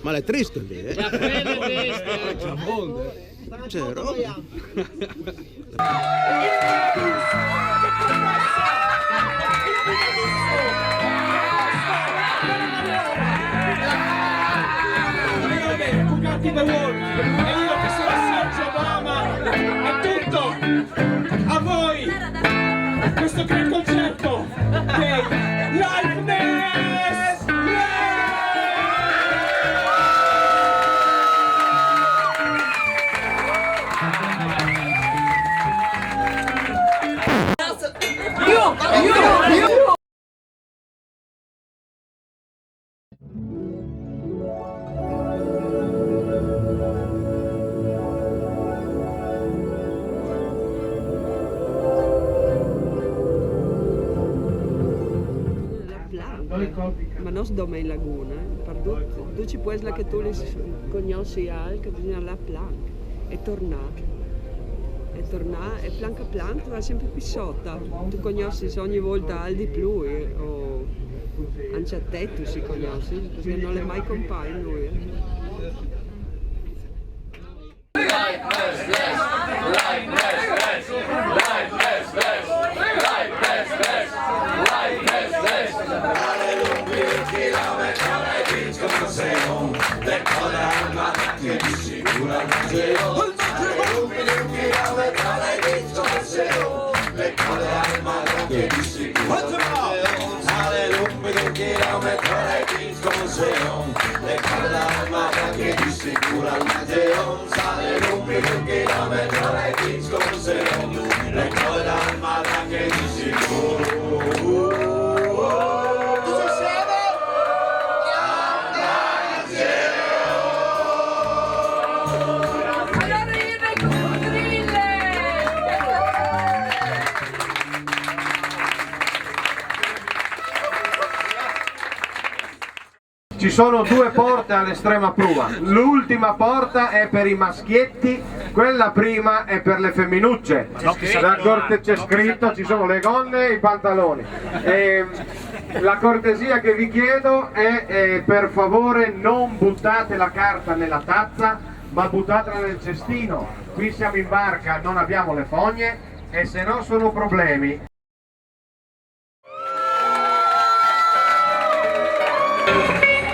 Ma è triste lì, eh? C'ero. The Wolf e io che sono Sergio Obama è tutto a voi questo gran concerto dei Liveness. Ma non doma in laguna, tu ci puoi la che tu li cognosci al che bisogna la plank e tornare. E plank a plank va sempre più sotto. Tu conosci ogni volta al di più o anche a te tu si conosci, perché non le mai compare lui. Ci sono due porte all'estrema prua, l'ultima porta è per i maschietti, quella prima è per le femminucce. C'è scritto, ci sono le gonne e i pantaloni. La cortesia che vi chiedo è per favore non buttate la carta nella tazza, ma buttatela nel cestino. Qui siamo in barca, non abbiamo le fogne e se no sono problemi.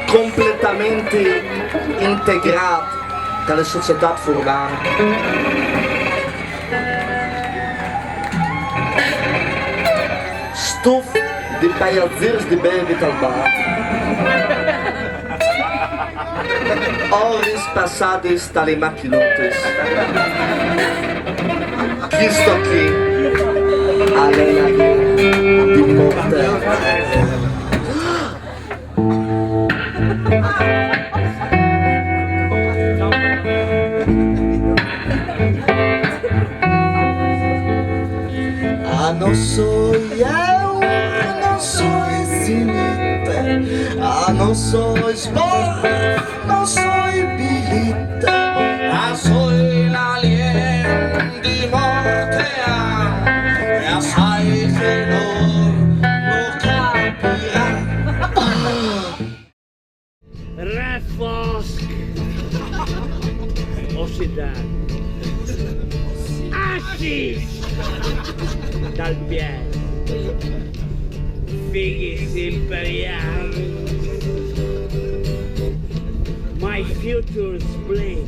Completamente integrati dalle società urbane. Stuf di pajazirs di bebit al bar. Oris passadis tali machinutis. Chi sto qui? Alena di morte. Non soy eu, non soy zinite, non soy sport, non soy bilite, soy l'alien di morte, sai che non lo capirà. Refosc ossidato, ascis dal piede, fighi imperiali, my future spleen.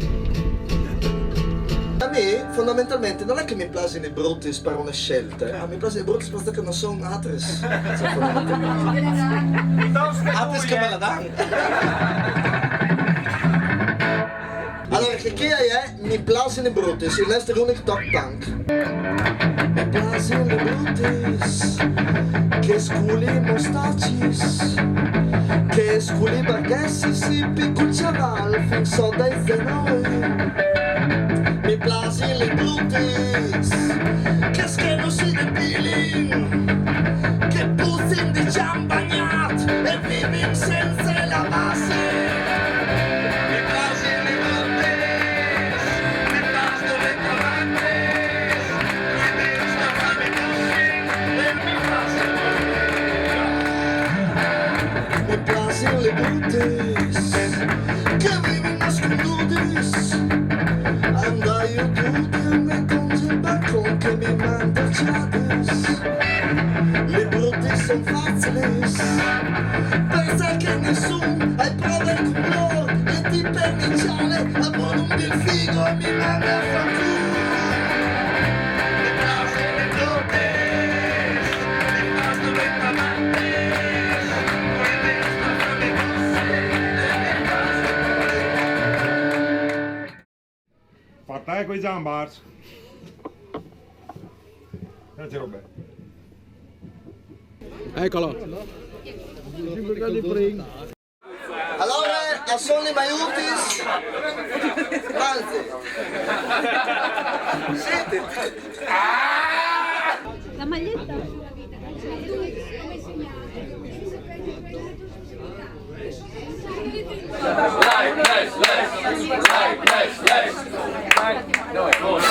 A me fondamentalmente non è che mi piacciono i brutti per una scelta, mi piacciono i brutti perché non sono altri. Altri che me la danno. Allora, che è? Mi piacciono i brutti, il nostro è unico top punk. Mi piacciono i brutti, che sculi mostacis, che sculi barghessis, i piccoli chaval, fin so dai zenoi. Mi piacciono i brutti, che scheno si depilin, che puzzin di ciambagnat e vivin senza lavassi. e ti pernicciale, abbono il figo e mi manda a fanculo. Fatta con i zambars. Grazie Roberto. Eccolo. Allora, sono i maiutis. Anzi. Siete. La maglietta? Like,